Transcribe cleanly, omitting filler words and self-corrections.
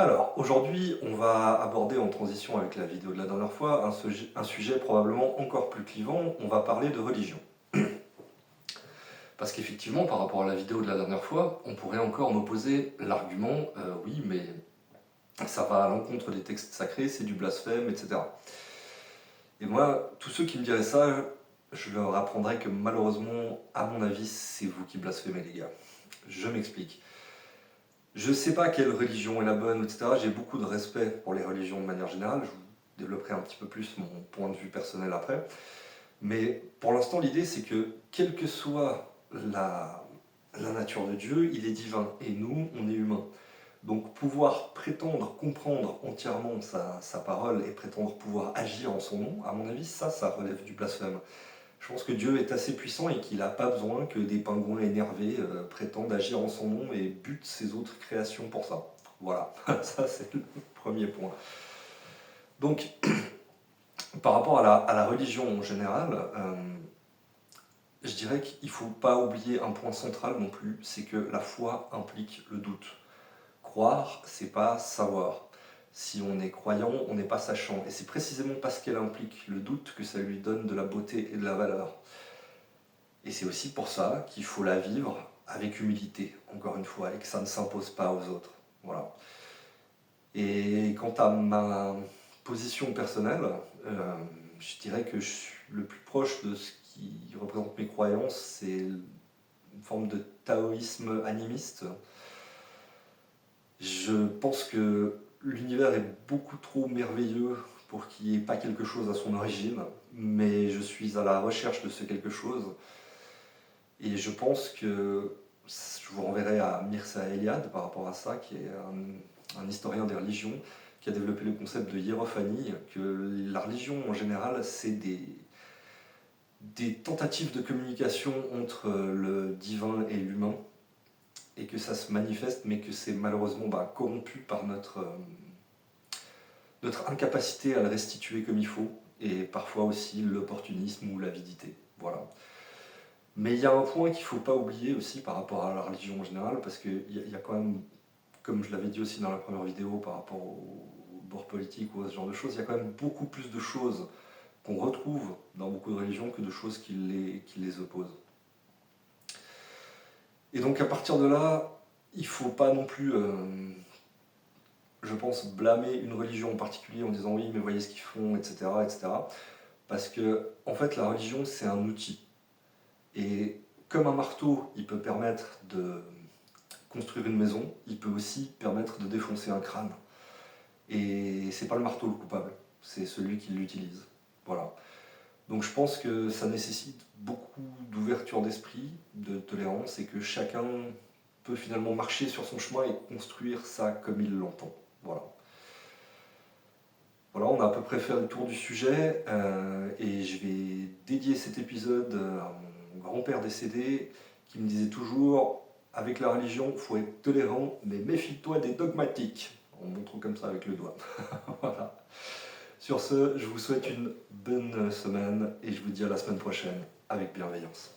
Alors, aujourd'hui, on va aborder en transition avec la vidéo de la dernière fois un sujet probablement encore plus clivant, on va parler de religion. Parce qu'effectivement, par rapport à la vidéo de la dernière fois, on pourrait encore m'opposer l'argument oui, mais ça va à l'encontre des textes sacrés, c'est du blasphème, etc. Et moi, tous ceux qui me diraient ça, je leur apprendrais que malheureusement, à mon avis, c'est vous qui blasphémez, les gars. Je m'explique. Je sais pas quelle religion est la bonne, etc. J'ai beaucoup de respect pour les religions de manière générale. Je vous développerai un petit peu plus mon point de vue personnel après. Mais pour l'instant, l'idée, c'est que quelle que soit la nature de Dieu, il est divin. Et nous, on est humains. Donc pouvoir prétendre comprendre entièrement sa parole et prétendre pouvoir agir en son nom, à mon avis, ça relève du blasphème. Je pense que Dieu est assez puissant et qu'il n'a pas besoin que des pingouins énervés prétendent agir en son nom et butent ses autres créations pour ça. Voilà, ça c'est le premier point. Donc, par rapport à la religion en général, je dirais qu'il ne faut pas oublier un point central non plus, c'est que la foi implique le doute. Croire, c'est pas savoir. Si on est croyant, on n'est pas sachant. Et c'est précisément parce qu'elle implique le doute que ça lui donne de la beauté et de la valeur. Et c'est aussi pour ça qu'il faut la vivre avec humilité, encore une fois, et que ça ne s'impose pas aux autres. Voilà. Et quant à ma position personnelle, je dirais que je suis le plus proche de ce qui représente mes croyances, c'est une forme de taoïsme animiste. Je pense que l'univers est beaucoup trop merveilleux pour qu'il n'y ait pas quelque chose à son origine, mais je suis à la recherche de ce quelque chose. Et je pense que je vous renverrai à Mircea Eliade par rapport à ça, qui est un historien des religions, qui a développé le concept de hiérophanie, que la religion en général, c'est des tentatives de communication entre le divin et l'humain, et que ça se manifeste, mais que c'est malheureusement corrompu par notre incapacité à le restituer comme il faut, et parfois aussi l'opportunisme ou l'avidité. Voilà. Mais il y a un point qu'il ne faut pas oublier aussi par rapport à la religion en général, parce qu'il y a quand même, comme je l'avais dit aussi dans la première vidéo par rapport au bord politique ou à ce genre de choses, il y a quand même beaucoup plus de choses qu'on retrouve dans beaucoup de religions que de choses qui les opposent. Et donc à partir de là, il ne faut pas non plus, je pense, blâmer une religion en particulier en disant oui mais voyez ce qu'ils font, etc., etc. Parce que en fait la religion c'est un outil. Et comme un marteau, il peut permettre de construire une maison, il peut aussi permettre de défoncer un crâne. Et c'est pas le marteau le coupable, c'est celui qui l'utilise. Voilà. Donc je pense que ça nécessite beaucoup d'ouverture d'esprit, de tolérance, et que chacun peut finalement marcher sur son chemin et construire ça comme il l'entend. Voilà. Voilà, on a à peu près fait le tour du sujet, et je vais dédier cet épisode à mon grand-père décédé, qui me disait toujours, avec la religion, il faut être tolérant, mais méfie-toi des dogmatiques. On montre comme ça avec le doigt. Voilà. Sur ce, je vous souhaite une bonne semaine, et je vous dis à la semaine prochaine, avec bienveillance.